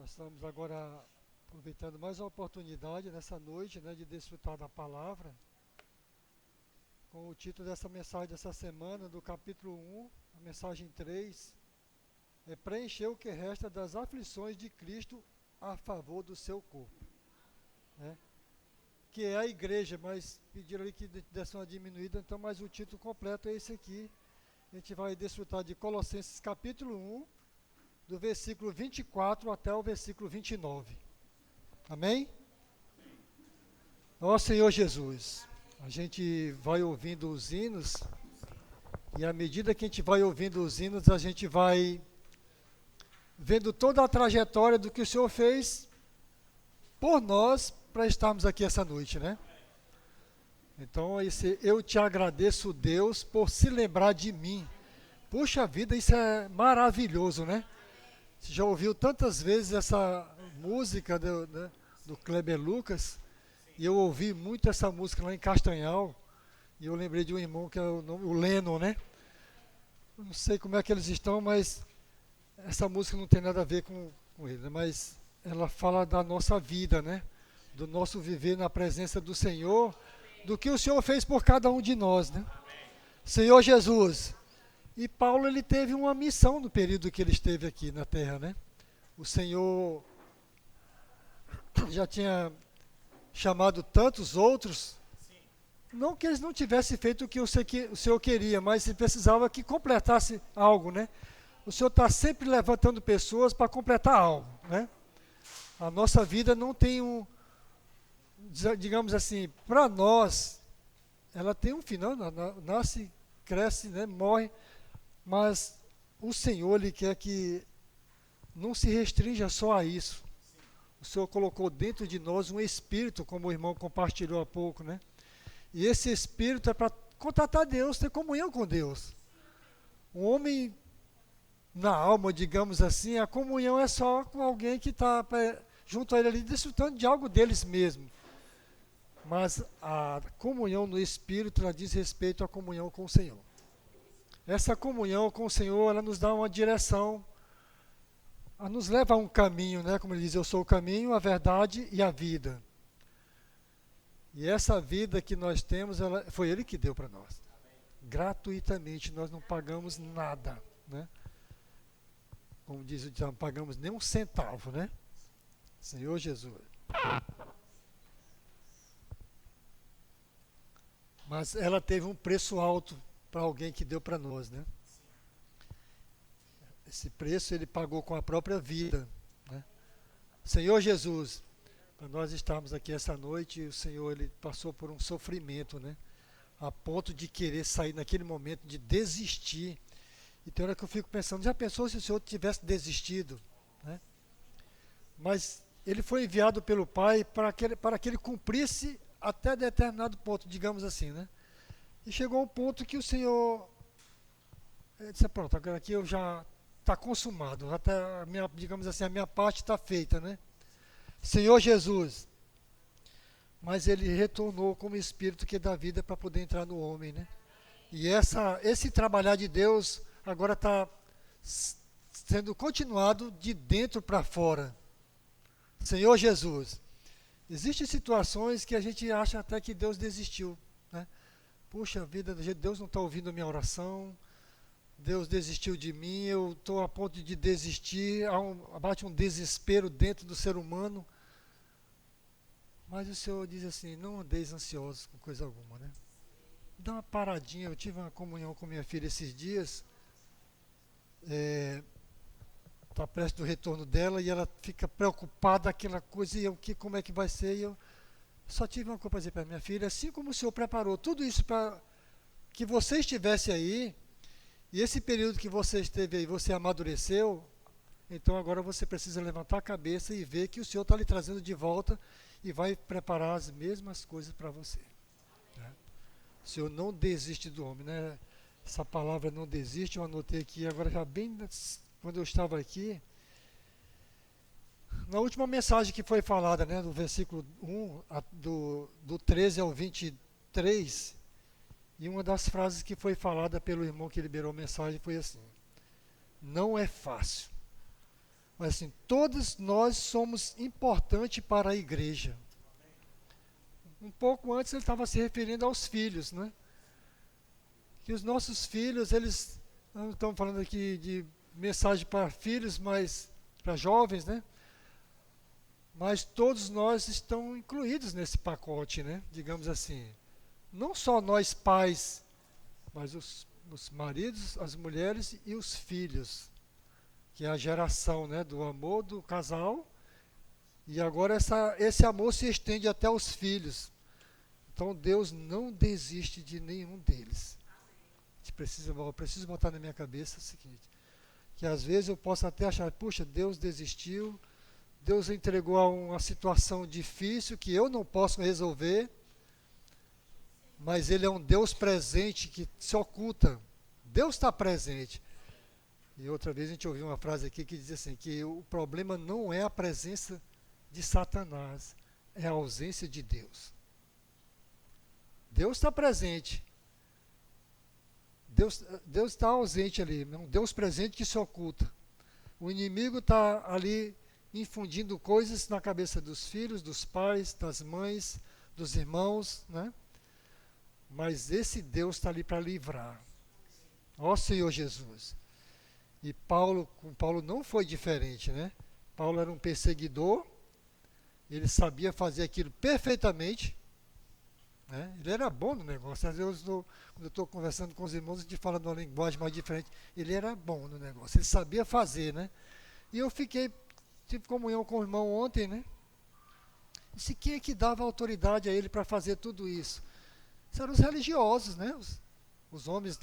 Nós estamos agora aproveitando mais uma oportunidade nessa noite, né, de desfrutar da palavra, com o título dessa mensagem dessa semana, do capítulo 1, a mensagem 3, é preencher o que resta das aflições de Cristo a favor do seu corpo, né? Que é a igreja, mas pediram ali que desse uma diminuída, então, mas o título completo é esse aqui. A gente vai desfrutar de Colossenses capítulo 1, do versículo 24 até o versículo 29. Amém? Ó Senhor Jesus, a gente vai ouvindo os hinos, e à medida que a gente vai ouvindo os hinos, a gente vai vendo toda a trajetória do que o Senhor fez por nós para estarmos aqui essa noite, né? Então, eu te agradeço, Deus, por se lembrar de mim. Puxa vida, isso é maravilhoso, né? Você já ouviu tantas vezes essa música do Kleber Lucas? E eu ouvi muito essa música lá em Castanhal. E eu lembrei de um irmão que é o Lennon, né? Eu não sei como é que eles estão, mas essa música não tem nada a ver com ele, né? Mas ela fala da nossa vida, né? Do nosso viver na presença do Senhor, do que o Senhor fez por cada um de nós, né? Senhor Jesus. E Paulo, ele teve uma missão no período que ele esteve aqui na terra, né? O Senhor já tinha chamado tantos outros, não que eles não tivessem feito o que o Senhor queria, mas ele precisava que completasse algo, né? O Senhor está sempre levantando pessoas para completar algo, né? A nossa vida não tem digamos assim, para nós, ela tem um final, nasce, cresce, né? Morre. Mas o Senhor, Ele quer que não se restrinja só a isso. O Senhor colocou dentro de nós um espírito, como o irmão compartilhou há pouco, né? E esse espírito é para contatar Deus, ter comunhão com Deus. Um homem na alma, digamos assim, a comunhão é só com alguém que está junto a ele ali, desfrutando de algo deles mesmo. Mas a comunhão no espírito, ela diz respeito à comunhão com o Senhor. Essa comunhão com o Senhor, ela nos dá uma direção, ela nos leva a um caminho, né? Como ele diz, eu sou o caminho, a verdade e a vida. E essa vida que nós temos, foi Ele que deu para nós. Gratuitamente, nós não pagamos nada, né? Como diz o ditado, não pagamos nem um centavo, né? Senhor Jesus. Mas ela teve um preço alto para alguém que deu para nós, né? Esse preço ele pagou com a própria vida, né? Senhor Jesus, para nós estarmos aqui essa noite, o Senhor ele passou por um sofrimento, né? A ponto de querer sair naquele momento, de desistir. E tem hora que eu fico pensando, já pensou se o Senhor tivesse desistido, né? Mas ele foi enviado pelo Pai para que ele cumprisse até determinado ponto, digamos assim, né? E chegou um ponto que o Senhor disse, pronto, agora aqui eu já está consumado, até digamos assim, a minha parte está feita, né? Senhor Jesus, mas ele retornou como espírito que dá vida para poder entrar no homem, né? E esse trabalhar de Deus agora está sendo continuado de dentro para fora. Senhor Jesus, existem situações que a gente acha até que Deus desistiu, né? Puxa vida, Deus não está ouvindo a minha oração, Deus desistiu de mim, eu estou a ponto de desistir, bate um desespero dentro do ser humano. Mas o Senhor diz assim, não andeis ansiosos com coisa alguma, né? Dá uma paradinha, eu tive uma comunhão com minha filha esses dias, está perto do retorno dela, e ela fica preocupada, aquela coisa, como é que vai ser, e eu só tive uma coisa para dizer para minha filha, assim como o Senhor preparou tudo isso para que você estivesse aí, e esse período que você esteve aí, você amadureceu, então agora você precisa levantar a cabeça e ver que o Senhor está lhe trazendo de volta e vai preparar as mesmas coisas para você, né? O Senhor não desiste do homem, né? Essa palavra não desiste, eu anotei aqui, agora já bem quando eu estava aqui, na última mensagem que foi falada, né, do versículo 1, do 13 ao 23, e uma das frases que foi falada pelo irmão que liberou a mensagem foi assim, não é fácil, Mas assim, todos nós somos importantes para a igreja. Um pouco antes ele estava se referindo aos filhos, né? Que os nossos filhos, eles, não estamos falando aqui de mensagem para filhos, mas para jovens, né? Mas todos nós estamos incluídos nesse pacote, né? Digamos assim. Não só nós pais, mas os maridos, as mulheres e os filhos, que é a geração, né, do amor do casal, e agora esse amor se estende até os filhos. Então Deus não desiste de nenhum deles. Eu preciso botar na minha cabeça o seguinte, que às vezes eu posso até achar, puxa, Deus desistiu, Deus entregou a uma situação difícil que eu não posso resolver, mas Ele é um Deus presente que se oculta. Deus está presente. E outra vez a gente ouviu uma frase aqui que diz assim, que o problema não é a presença de Satanás, é a ausência de Deus. Deus está presente. Deus está ausente ali, é um Deus presente que se oculta. O inimigo está ali infundindo coisas na cabeça dos filhos, dos pais, das mães, dos irmãos, né? Mas esse Deus está ali para livrar. Ó Senhor Jesus. E com Paulo não foi diferente, né? Paulo era um perseguidor, ele sabia fazer aquilo perfeitamente, né? Ele era bom no negócio. Às vezes, quando eu estou conversando com os irmãos, a gente fala numa linguagem mais diferente. Ele era bom no negócio, ele sabia fazer, né? E eu tive comunhão com o irmão ontem, né? Disse, quem é que dava autoridade a ele para fazer tudo isso? Isso eram os religiosos, né? Os homens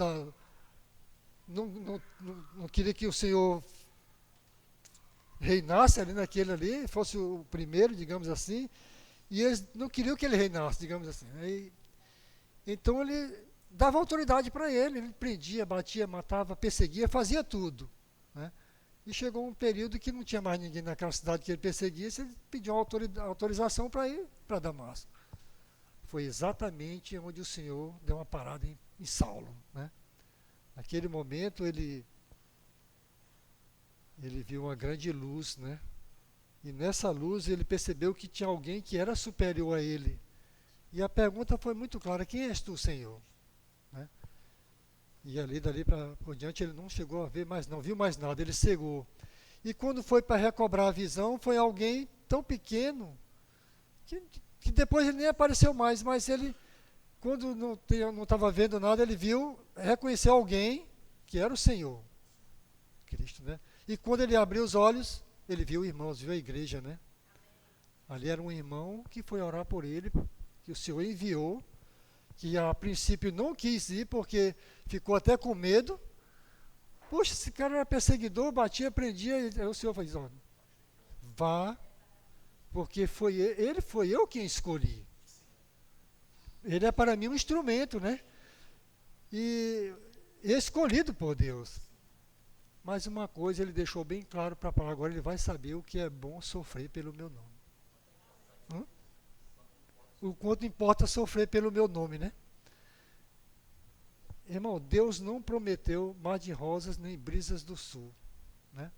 não queria que o Senhor reinasse ali naquele ali, fosse o primeiro, digamos assim, e eles não queriam que ele reinasse, digamos assim. Então ele dava autoridade para ele prendia, batia, matava, perseguia, fazia tudo, né? E chegou um período que não tinha mais ninguém naquela cidade que ele perseguia, ele pediu uma autorização para ir para Damasco. Foi exatamente onde o Senhor deu uma parada em Saulo, né? Naquele momento ele viu uma grande luz, né? E nessa luz ele percebeu que tinha alguém que era superior a ele. E a pergunta foi muito clara, quem és tu, Senhor? Né? E ali, dali por diante, ele não chegou a ver mais, não viu mais nada, ele cegou. E quando foi para recobrar a visão, foi alguém tão pequeno, que depois ele nem apareceu mais, mas ele, quando não estava vendo nada, ele reconheceu alguém que era o Senhor, Cristo, né? E quando ele abriu os olhos, ele viu irmãos, viu a igreja, né? Ali era um irmão que foi orar por ele, que o Senhor enviou, que a princípio não quis ir, porque ficou até com medo. Poxa, esse cara era perseguidor, batia, prendia, e aí o Senhor fez, ó, vá, porque foi eu quem escolhi. Ele é para mim um instrumento, né? E escolhido por Deus. Mas uma coisa ele deixou bem claro para Paulo, agora ele vai saber o que é bom sofrer pelo meu nome. O quanto importa sofrer pelo meu nome, né? Irmão, Deus não prometeu mar de rosas nem brisas do sul, né?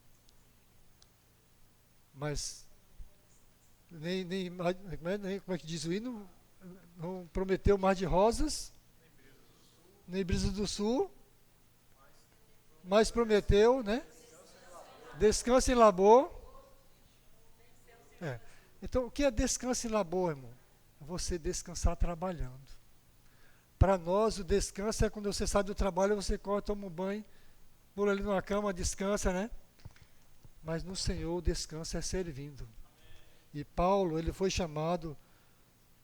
Mas como é que diz o hino? Não prometeu mar de rosas nem brisas do sul, mas prometeu, né? Descanso em labor. Então, o que é descanso em labor, irmão? É você descansar trabalhando. Para nós, o descanso é quando você sai do trabalho, você corre, toma um banho, pula ali numa cama, descansa, né? Mas no Senhor, o descanso é servindo. E Paulo, ele foi chamado,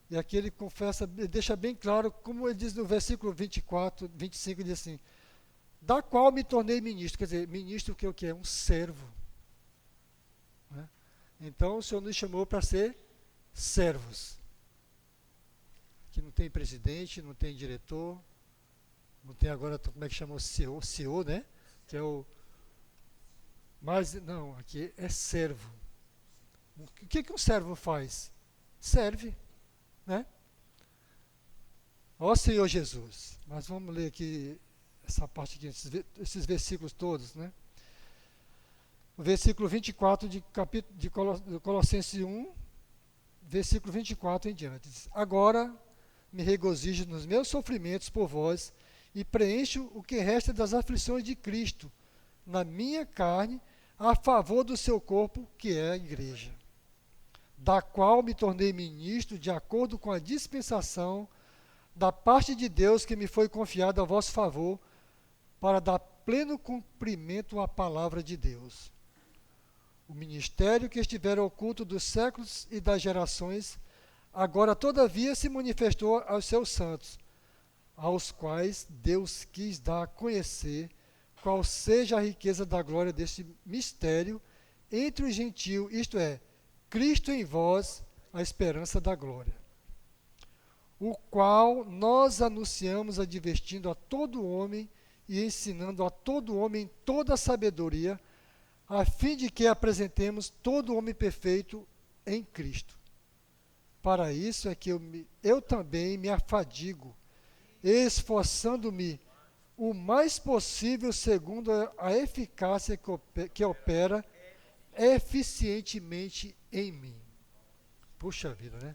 e aqui ele confessa, ele deixa bem claro, como ele diz no versículo 24, 25, ele diz assim, da qual me tornei ministro. Quer dizer, ministro o que é? Um servo. Né? Então o Senhor nos chamou para ser servos. Que não tem presidente, não tem diretor, não tem agora, como é que chama o CEO, né? Que é o... Mas, não, aqui é servo. O que um servo faz? Serve, né? Ó Senhor Jesus. Mas vamos ler aqui essa parte aqui, esses versículos todos, né? o versículo 24 de Colossenses 1, versículo 24 em diante. Diz, agora me regozijo nos meus sofrimentos por vós e preencho o que resta das aflições de Cristo na minha carne a favor do seu corpo, que é a igreja, da qual me tornei ministro de acordo com a dispensação da parte de Deus que me foi confiada a vosso favor, para dar pleno cumprimento à palavra de Deus. O ministério que estivera oculto dos séculos e das gerações, agora todavia se manifestou aos seus santos, aos quais Deus quis dar a conhecer qual seja a riqueza da glória deste mistério entre os gentios, isto é, Cristo em vós, a esperança da glória, o qual nós anunciamos advertindo a todo homem e ensinando a todo homem toda a sabedoria, a fim de que apresentemos todo homem perfeito em Cristo. Para isso é que eu também me afadigo, esforçando-me o mais possível segundo a eficácia que opera eficientemente em mim. Puxa vida, né?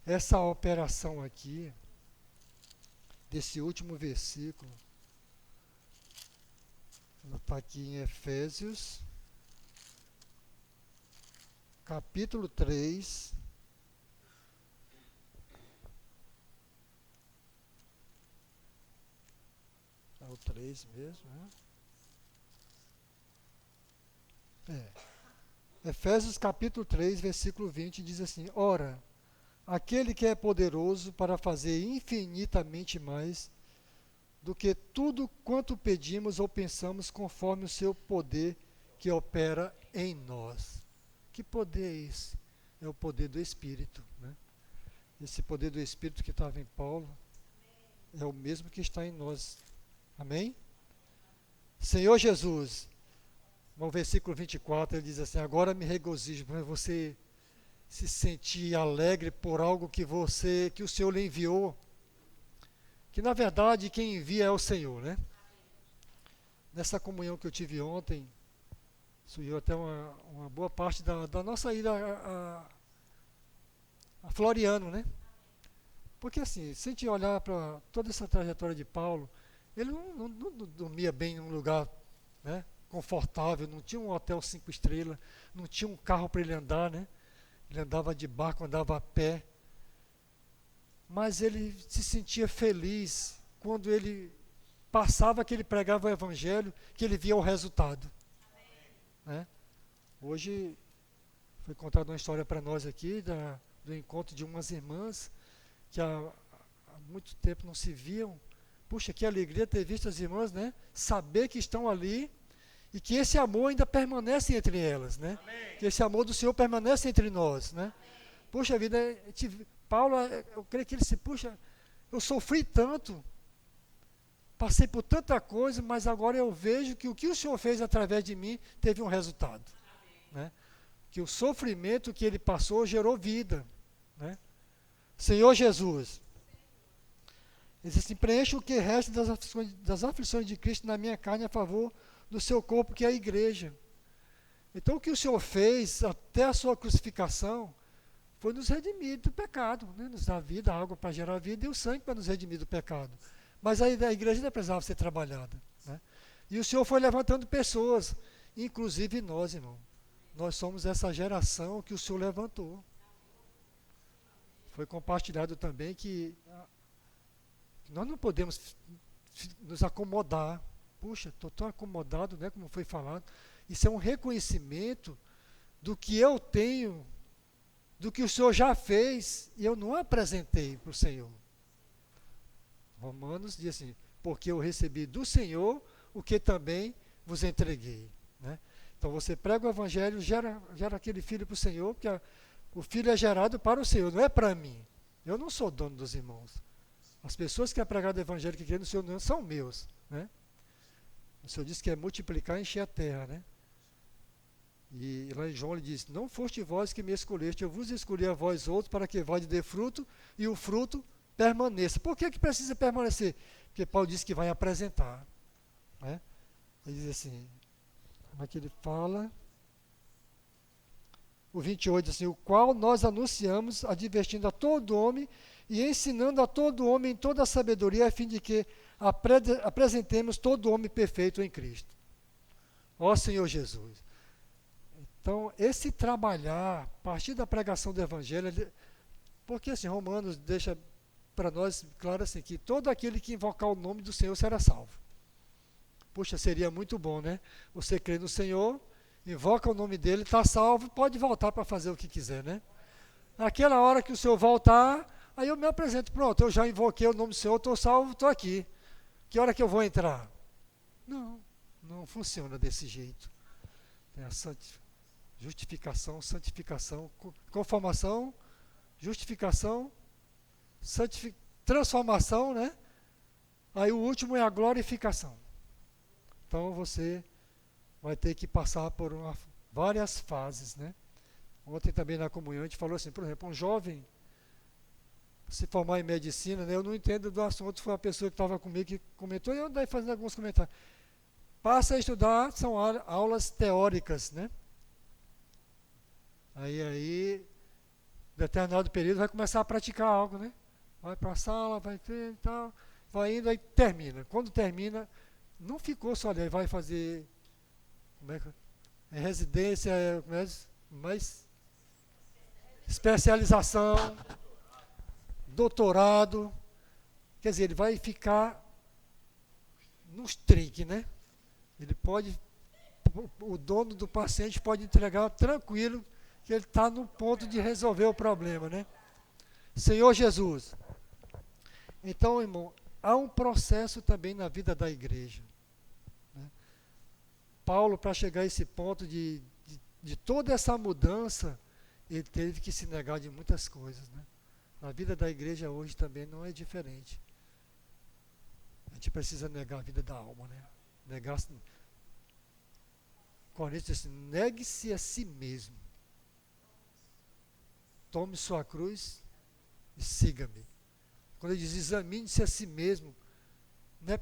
Essa operação aqui, desse último versículo, ela está aqui em Efésios, capítulo 3, é o 3 mesmo, né? Efésios capítulo 3, versículo 20, diz assim, ora, aquele que é poderoso para fazer infinitamente mais do que tudo quanto pedimos ou pensamos conforme o seu poder que opera em nós. Que poder é esse? É o poder do Espírito, né? Esse poder do Espírito que estava em Paulo é o mesmo que está em nós. Amém? Senhor Jesus, no versículo 24 ele diz assim, agora me regozijo, para você se sentir alegre por algo que o Senhor lhe enviou, que na verdade quem envia é o Senhor, né? Nessa comunhão que eu tive ontem, surgiu até uma boa parte da nossa ida a Floriano, né? Porque assim, se a gente olhar para toda essa trajetória de Paulo, ele não dormia bem em um lugar, né, confortável, não tinha um hotel 5 estrelas, não tinha um carro para ele andar, né? Ele andava de barco, andava a pé. Mas ele se sentia feliz quando ele passava, que ele pregava o Evangelho, que ele via o resultado. Né? Hoje foi contada uma história para nós aqui do encontro de umas irmãs que há muito tempo não se viam. Puxa, que alegria ter visto as irmãs, né? Saber que estão ali e que esse amor ainda permanece entre elas, né? Que esse amor do Senhor permanece entre nós, né? Puxa vida, Paulo, eu creio que ele se, puxa, eu sofri tanto, passei por tanta coisa, mas agora eu vejo que o que o Senhor fez através de mim teve um resultado, né? Que o sofrimento que ele passou gerou vida, né? Senhor Jesus, ele diz assim, preencha o que resta das aflições de Cristo na minha carne a favor do seu corpo, que é a igreja. Então o que o Senhor fez até a sua crucificação foi nos redimir do pecado, né? Nos dar vida, água para gerar vida e o sangue para nos redimir do pecado. Mas a igreja ainda precisava ser trabalhada, né? E o Senhor foi levantando pessoas, inclusive nós, irmão. Nós somos essa geração que o Senhor levantou. Foi compartilhado também que nós não podemos nos acomodar. Puxa, estou tão acomodado, né, como foi falado. Isso é um reconhecimento do que eu tenho, do que o Senhor já fez, e eu não apresentei para o Senhor. Romanos diz assim, porque eu recebi do Senhor o que também vos entreguei. Né? Então você prega o Evangelho, gera aquele filho para o Senhor, porque o filho é gerado para o Senhor, não é para mim. Eu não sou dono dos irmãos. As pessoas que é pregado o Evangelho que creem no Senhor não são meus. Né? O Senhor disse que é multiplicar e encher a terra. Né? E lá em João ele diz, não foste vós que me escolheste, eu vos escolhi a vós outros para que vós dê fruto e o fruto permaneça. Por que precisa permanecer? Porque Paulo disse que vai apresentar. Né? Ele diz assim, como é que ele fala? o 28 diz assim, o qual nós anunciamos, advertindo a todo homem e ensinando a todo homem em toda a sabedoria, a fim de que apresentemos todo homem perfeito em Cristo. Ó Senhor Jesus. Então, esse trabalhar, a partir da pregação do Evangelho, porque assim, Romanos deixa para nós claro assim, que todo aquele que invocar o nome do Senhor será salvo. Puxa, seria muito bom, né? Você crê no Senhor, invoca o nome dele, está salvo, pode voltar para fazer o que quiser, né? Naquela hora que o Senhor voltar, aí eu me apresento, pronto, eu já invoquei o nome do Senhor, estou salvo, estou aqui. Que hora que eu vou entrar? Não, não funciona desse jeito. Tem a justificação, santificação, conformação, justificação, transformação, né? Aí o último é a glorificação. Então você vai ter que passar por várias fases, né? Ontem também na comunhão a gente falou assim, por exemplo, um jovem se formar em medicina, né? Eu não entendo do assunto, foi uma pessoa que estava comigo que comentou, e eu daí fazendo alguns comentários. Passa a estudar, são aulas teóricas, né? Aí, determinado período, vai começar a praticar algo, né? Vai para a sala, vai ter e tal, vai indo, aí termina. Quando termina, não ficou só ali, vai fazer residência, mais especialização, doutorado, quer dizer, ele vai ficar nos trinques, né? Ele pode, o dono do paciente pode entregar tranquilo que ele está no ponto de resolver o problema, né? Senhor Jesus. Então, irmão, há um processo também na vida da igreja. Né? Paulo, para chegar a esse ponto de toda essa mudança, ele teve que se negar de muitas coisas, né? Na vida da igreja hoje também não é diferente. A gente precisa negar a vida da alma, né? Negar-se. Coríntios diz assim, negue-se a si mesmo. Tome sua cruz e siga-me. Quando ele diz examine-se a si mesmo, não é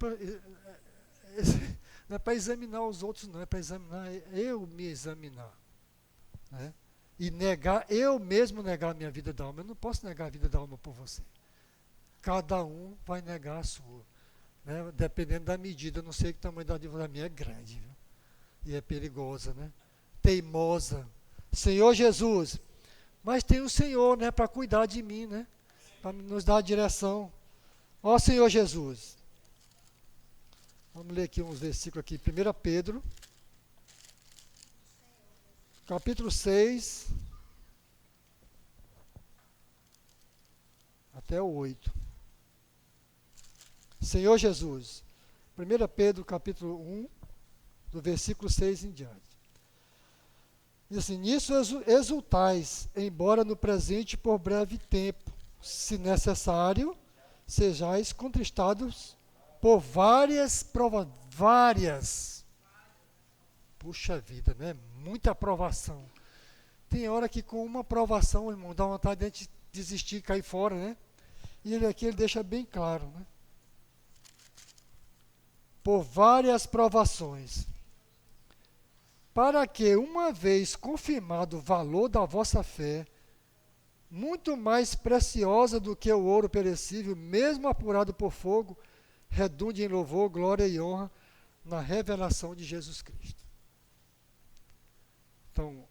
para examinar os outros, não, é para examinar eu me examinar. Né? E eu mesmo negar a minha vida da alma. Eu não posso negar a vida da alma por você. Cada um vai negar a sua. Né? Dependendo da medida, eu não sei que o tamanho da dívida da minha é grande. Viu? E é perigosa, né? Teimosa. Senhor Jesus, mas tem o Senhor, né, para cuidar de mim, né? Para nos dar a direção. Ó Senhor Jesus. Vamos ler aqui uns versículos aqui. 1 Pedro, capítulo 6, até o 8. Senhor Jesus. 1 Pedro, capítulo 1, do versículo 6 em diante. Diz assim, nisso exultais, embora no presente por breve tempo, se necessário, sejais contristados por várias provas, puxa vida, né? Muita aprovação. Tem hora que com uma aprovação, irmão, dá vontade de a gente desistir e cair fora, né? E ele deixa bem claro, né? Por várias provações, para que, uma vez confirmado o valor da vossa fé, muito mais preciosa do que o ouro perecível, mesmo apurado por fogo, redunde em louvor, glória e honra na revelação de Jesus Cristo. Então,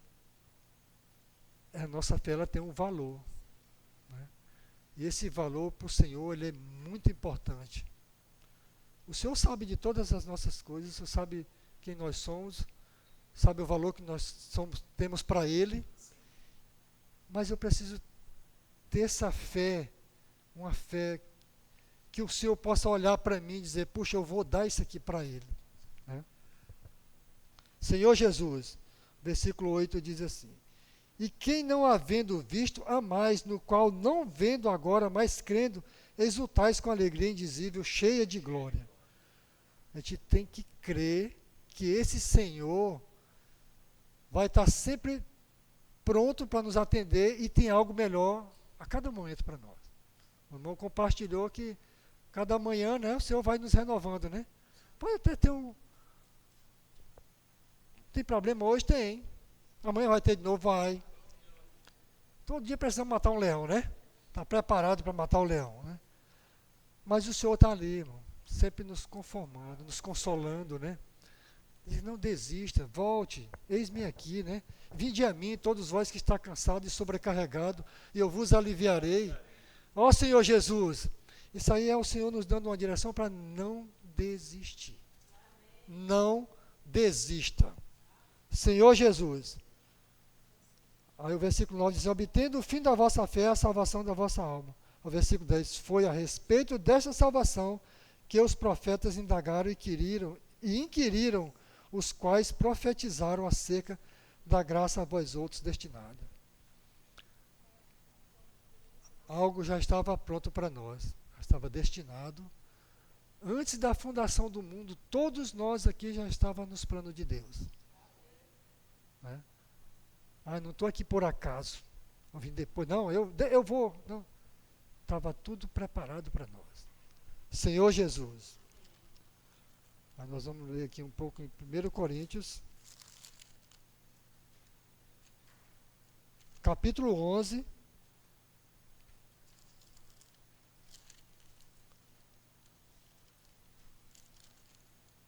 a nossa fé ela tem um valor. Né? E esse valor para o Senhor ele é muito importante. O Senhor sabe de todas as nossas coisas, o Senhor sabe quem nós somos, sabe o valor que nós temos para Ele, mas eu preciso ter essa fé, uma fé que o Senhor possa olhar para mim e dizer, puxa, eu vou dar isso aqui para Ele. Né? Senhor Jesus, versículo 8 diz assim, e quem não havendo visto, há mais, no qual não vendo agora, mas crendo, exultais com alegria indizível, cheia de glória. A gente tem que crer que esse Senhor vai estar sempre pronto para nos atender e tem algo melhor a cada momento para nós. O irmão compartilhou que cada manhã, né, o Senhor vai nos renovando, né? Pode até ter tem problema hoje? Tem. Amanhã vai ter de novo? Vai. Todo dia precisamos matar um leão, né? Está preparado para matar o leão, né? Mas o Senhor está ali, irmão, sempre nos conformando, nos consolando, né? Diz, não desista, volte, eis-me aqui, né? Vinde a mim, todos vós que está cansado e sobrecarregado, e eu vos aliviarei. Ó Senhor Jesus, isso aí é o Senhor nos dando uma direção para não desistir. Não desista. Senhor Jesus. Aí o versículo 9 diz, obtendo o fim da vossa fé, a salvação da vossa alma. O versículo 10, foi a respeito desta salvação que os profetas indagaram e inquiriram, os quais profetizaram acerca da graça a vós outros destinada. Algo já estava pronto para nós, já estava destinado. Antes da fundação do mundo, todos nós aqui já estávamos nos planos de Deus. Né? Ah, não estou aqui por acaso. Vou vir depois. Não, eu vou. Não. Estava tudo preparado para nós. Senhor Jesus. Mas nós vamos ler aqui um pouco em 1 Coríntios, capítulo 11.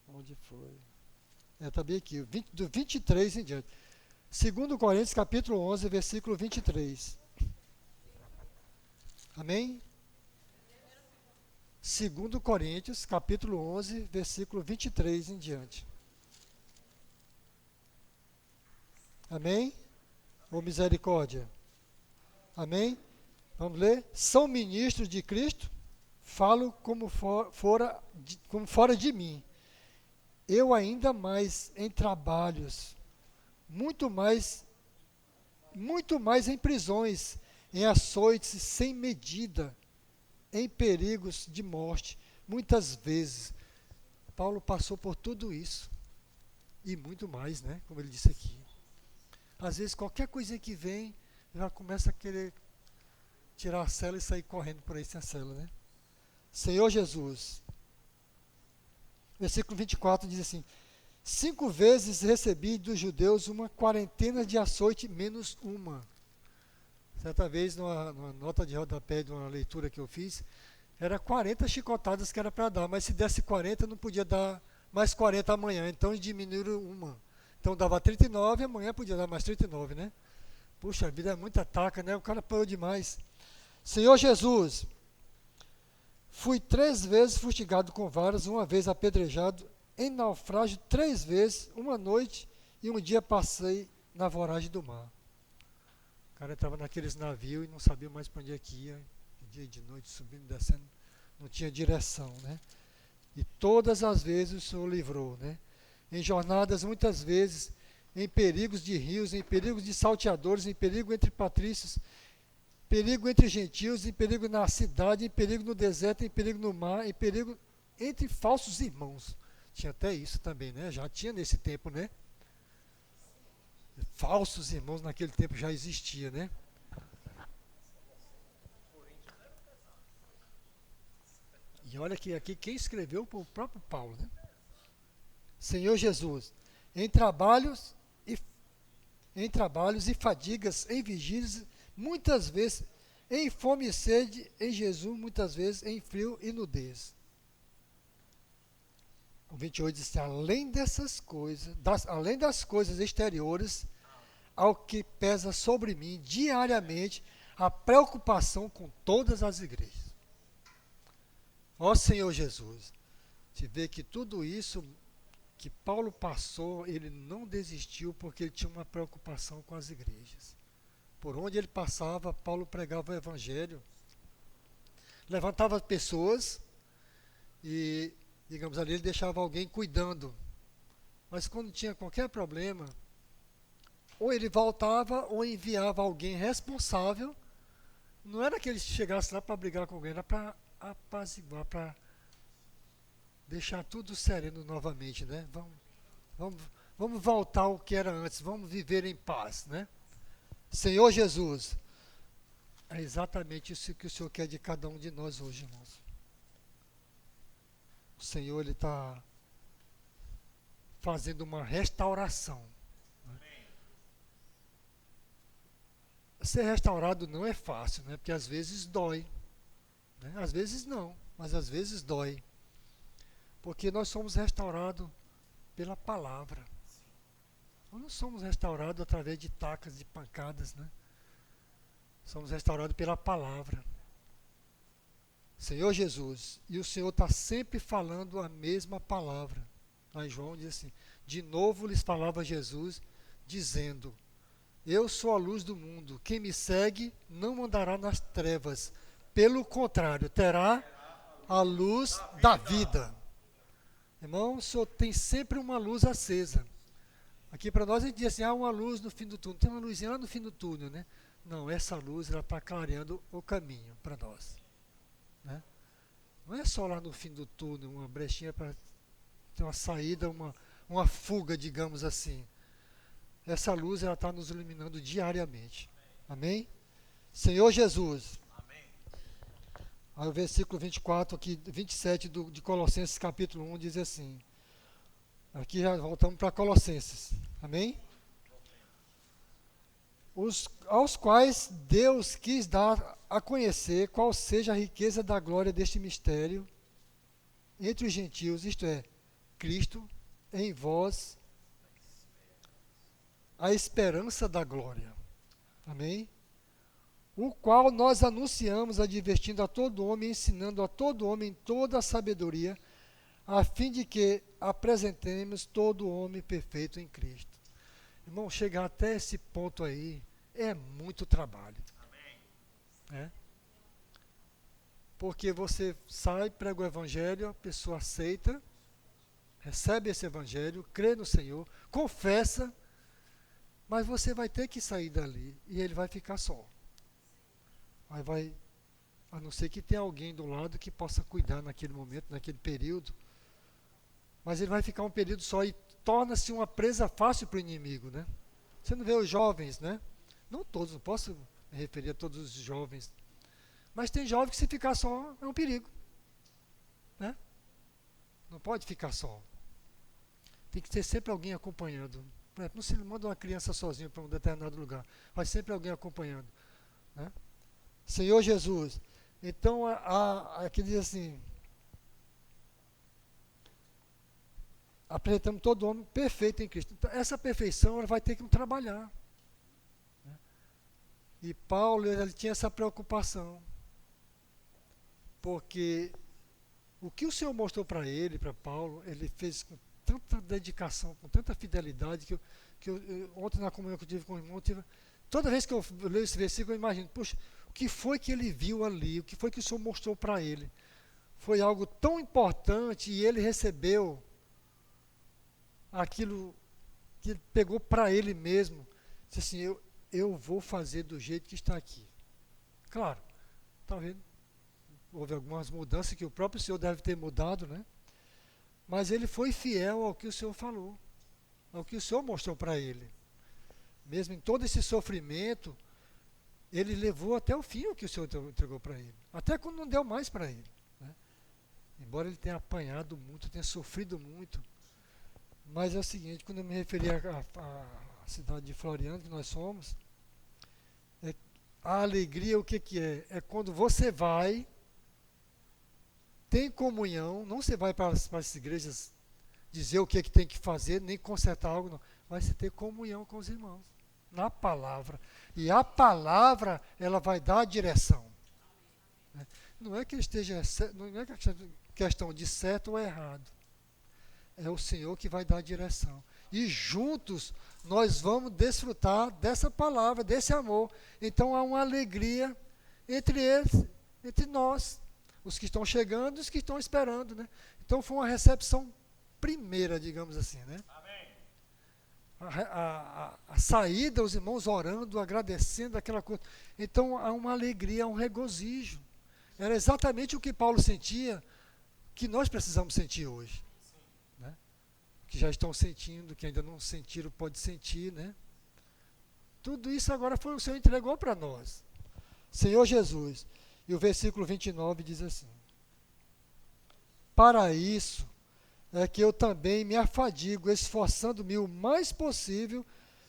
Onde foi? Está bem aqui, do 23 em diante. 2 Coríntios, capítulo 11, versículo 23. Amém? 2 Coríntios, capítulo 11, versículo 23 em diante. Amém? Ou misericórdia? Amém? Vamos ler? São ministros de Cristo, falo como fora de mim. Eu ainda mais em trabalhos, muito mais em prisões, em açoites sem medida, em perigos de morte, muitas vezes. Paulo passou por tudo isso, e muito mais, né? Como ele disse aqui. Às vezes, qualquer coisinha que vem, já começa a querer tirar a cela e sair correndo por aí sem a cela, né? Senhor Jesus. Versículo 24 diz assim, 5 vezes recebi dos judeus uma quarentena de açoite, menos uma. Certa vez, numa nota de rodapé de uma leitura que eu fiz, era 40 chicotadas que era para dar, mas se desse 40, não podia dar mais 40 amanhã, então diminuíram uma. Então dava 39, amanhã podia dar mais 39, né? Puxa, a vida é muita taca, né? O cara parou demais. Senhor Jesus, fui 3 vezes fustigado com varas, uma vez apedrejado, em naufrágio 3 vezes, uma noite e um dia passei na voragem do mar. O cara estava naqueles navios e não sabia mais para onde é que ia, de dia e de noite, subindo e descendo, não tinha direção, né? E todas as vezes o Senhor livrou, né? Em jornadas, muitas vezes, em perigos de rios, em perigos de salteadores, em perigo entre patrícios, perigo entre gentios, em perigo na cidade, em perigo no deserto, em perigo no mar, em perigo entre falsos irmãos. Tinha até isso também, né? Já tinha nesse tempo, né? Falsos irmãos naquele tempo já existia, né? E olha que aqui quem escreveu foi o próprio Paulo, né? Senhor Jesus, em trabalhos e fadigas, em vigílias, muitas vezes em fome e sede, em jejum, muitas vezes em frio e nudez. O 28 diz assim, além dessas coisas, além das coisas exteriores, ao que pesa sobre mim diariamente a preocupação com todas as igrejas. Ó Senhor Jesus, te vê que tudo isso que Paulo passou, ele não desistiu porque ele tinha uma preocupação com as igrejas. Por onde ele passava, Paulo pregava o evangelho, levantava pessoas e, digamos ali, ele deixava alguém cuidando. Mas quando tinha qualquer problema, ou ele voltava ou enviava alguém responsável. Não era que ele chegasse lá para brigar com alguém, era para apaziguar, para deixar tudo sereno novamente, né? Vamos voltar ao que era antes, vamos viver em paz, né? Senhor Jesus, é exatamente isso que o Senhor quer de cada um de nós hoje, irmãos. O Senhor, Ele está fazendo uma restauração. Né? ser restaurado não é fácil, né? Porque às vezes dói, né? Às vezes não, mas às vezes dói. Porque nós somos restaurados pela palavra. Nós não somos restaurados através de tacas, de pancadas, né? Somos restaurados pela palavra. Senhor Jesus, e o Senhor está sempre falando a mesma palavra. Lá em João diz assim, de novo lhes falava Jesus, dizendo, eu sou a luz do mundo, quem me segue não andará nas trevas, pelo contrário, terá a luz da vida. Irmão, o Senhor tem sempre uma luz acesa. Aqui para nós a gente diz assim, há uma luz no fim do túnel, tem uma luzinha lá no fim do túnel, né? Não, essa luz ela está clareando o caminho para nós. Né? Não é só lá no fim do túnel, uma brechinha para ter uma saída, uma fuga, digamos assim. Essa luz ela está nos iluminando diariamente. Amém? Senhor Jesus. Amém. Aí o versículo 24, aqui, 27 de Colossenses capítulo 1 diz assim. Aqui já voltamos para Colossenses. Amém? Aos quais Deus quis dar a conhecer qual seja a riqueza da glória deste mistério entre os gentios, isto é, Cristo em vós, a esperança da glória. Amém? O qual nós anunciamos, advertindo a todo homem, ensinando a todo homem toda a sabedoria, a fim de que apresentemos todo homem perfeito em Cristo. Irmão, chegar até esse ponto aí é muito trabalho. Né? Porque você sai, prega o evangelho, a pessoa aceita, recebe esse evangelho, crê no Senhor, confessa, mas você vai ter que sair dali e ele vai ficar só. Aí vai, a não ser que tenha alguém do lado que possa cuidar naquele momento, naquele período, mas ele vai ficar um período só e torna-se uma presa fácil para o inimigo, né? Você não vê os jovens, né? Não todos, não posso me referir a todos os jovens, mas tem jovem que se ficar só é um perigo, né? Não pode ficar só. Tem que ter sempre alguém acompanhando. Por exemplo, não se manda uma criança sozinha para um determinado lugar, vai sempre alguém acompanhando, né? Senhor Jesus, então aqui diz assim, apresentamos todo homem perfeito em Cristo. Então, essa perfeição ela vai ter que trabalhar. Né? E Paulo ele tinha essa preocupação, porque o que o Senhor mostrou para ele, para Paulo, ele fez com tanta dedicação, com tanta fidelidade, que eu ontem na comunhão que eu tive com o irmão, toda vez que eu leio esse versículo, eu imagino, puxa, o que foi que ele viu ali, o que foi que o Senhor mostrou para ele? Foi algo tão importante e ele recebeu aquilo que ele pegou para ele mesmo, disse assim, eu vou fazer do jeito que está aqui. Claro, talvez houve algumas mudanças que o próprio Senhor deve ter mudado, né? Mas ele foi fiel ao que o Senhor falou, ao que o Senhor mostrou para ele. Mesmo em todo esse sofrimento, ele levou até o fim o que o Senhor entregou para ele. Até quando não deu mais para ele. Né? Embora ele tenha apanhado muito, tenha sofrido muito. Mas é o seguinte, quando eu me referi à cidade de Floriano, que nós somos, a alegria o que é? É quando você vai, tem comunhão, não você vai para as igrejas dizer o que tem que fazer, nem consertar algo, não. Vai se ter comunhão com os irmãos, na palavra. E a palavra, ela vai dar a direção. Né? Não é que esteja, não é questão de certo ou errado. É o Senhor que vai dar a direção. E juntos nós vamos desfrutar dessa palavra, desse amor. Então há uma alegria entre eles, entre nós, os que estão chegando e os que estão esperando. Né? Então foi uma recepção primeira, digamos assim. Né? Amém. A saída, os irmãos orando, agradecendo, aquela coisa. Então há uma alegria, um regozijo. Era exatamente o que Paulo sentia, que nós precisamos sentir hoje. Que já estão sentindo, que ainda não sentiram, pode sentir, né? Tudo isso agora foi o Senhor entregou para nós. Senhor Jesus. E o versículo 29 diz assim: para isso é que eu também me afadigo, esforçando-me o mais possível,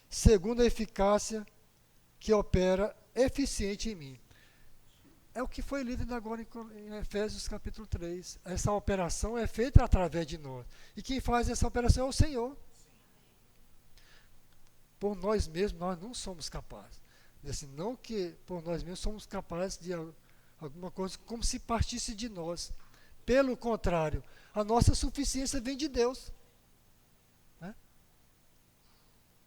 segundo a eficácia que opera eficiente em mim. É o que foi lido agora em Efésios capítulo 3. Essa operação é feita através de nós. E quem faz essa operação é o Senhor. Por nós mesmos, nós não somos capazes. Assim, não que por nós mesmos somos capazes de alguma coisa como se partisse de nós. Pelo contrário, a nossa suficiência vem de Deus. Né?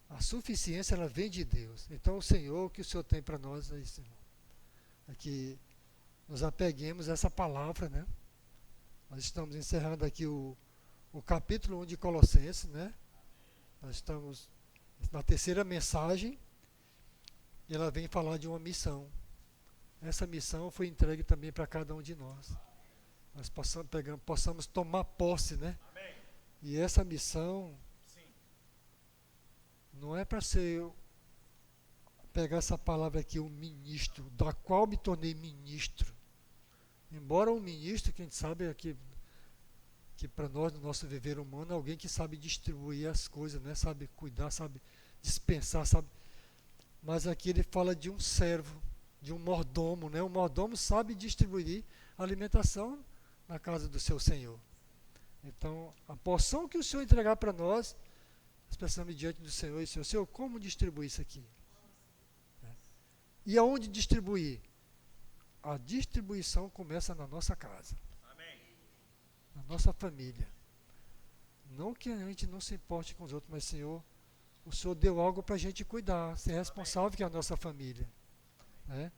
A suficiência, ela vem de Deus. Então, o Senhor, o que o Senhor tem para nós é isso, irmão. É que nos apeguemos a essa palavra, né? Nós estamos encerrando aqui o capítulo 1 de Colossenses, né? Nós estamos na terceira mensagem, e ela vem falar de uma missão. Essa missão foi entregue também para cada um de nós. Nós possamos tomar posse, né? Amém. E essa missão não é para ser, pegar essa palavra aqui, um ministro, da qual me tornei ministro. Embora um ministro, que a gente sabe é que para nós, no nosso viver humano, é alguém que sabe distribuir as coisas, né? Sabe cuidar, sabe dispensar, sabe. Mas aqui ele fala de um servo, de um mordomo, né? O mordomo sabe distribuir a alimentação na casa do seu Senhor. Então, a porção que o Senhor entregar para nós, nós precisamos diante do Senhor e dizer: Senhor, como distribuir isso aqui? E aonde distribuir? A distribuição começa na nossa casa. Amém. Na nossa família. Não que a gente não se importe com os outros, mas, Senhor, o Senhor deu algo para a gente cuidar, ser responsável, que é a nossa família. Né?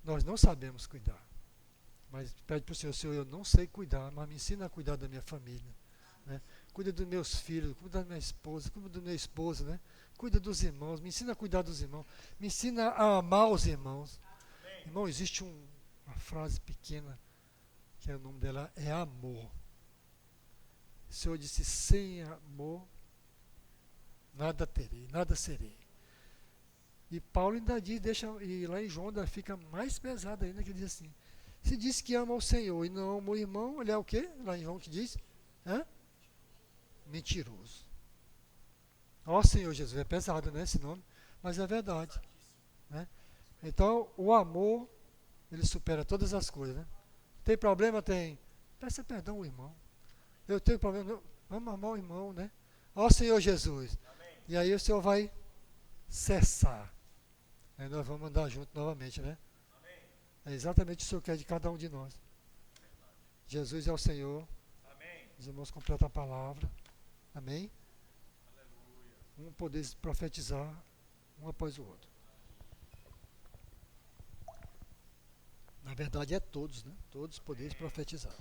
Nós não sabemos cuidar. Mas pede para o Senhor: Senhor, eu não sei cuidar, mas me ensina a cuidar da minha família. Né? Cuida dos meus filhos, cuida da minha esposa, cuida do meu esposo, né? Cuida dos irmãos, me ensina a cuidar dos irmãos, me ensina a amar os irmãos. Amém. Irmão, existe uma frase pequena, que é o nome dela, é amor. O Senhor disse: sem amor, nada terei, nada serei. E Paulo ainda diz, e lá em João ainda fica mais pesado ainda, que diz assim: se diz que ama o Senhor e não ama o irmão, ele é o quê? Lá em João que diz? Mentiroso. Ó Senhor Jesus, é pesado, né, esse nome? Mas é verdade. Né? Então, o amor, ele supera todas as coisas. Né? Tem problema? Tem. Peça perdão ao irmão. Eu tenho problema? Não. Vamos amar o irmão, né? Ó Senhor Jesus. Amém. E aí o Senhor vai cessar. Aí nós vamos andar junto novamente, né? Amém. É exatamente isso que o Senhor quer de cada um de nós. Jesus é o Senhor. Amém. Os irmãos completam a palavra. Amém? Aleluia. Um poder profetizar um após o outro. Na verdade é todos, né? Todos poderes profetizar.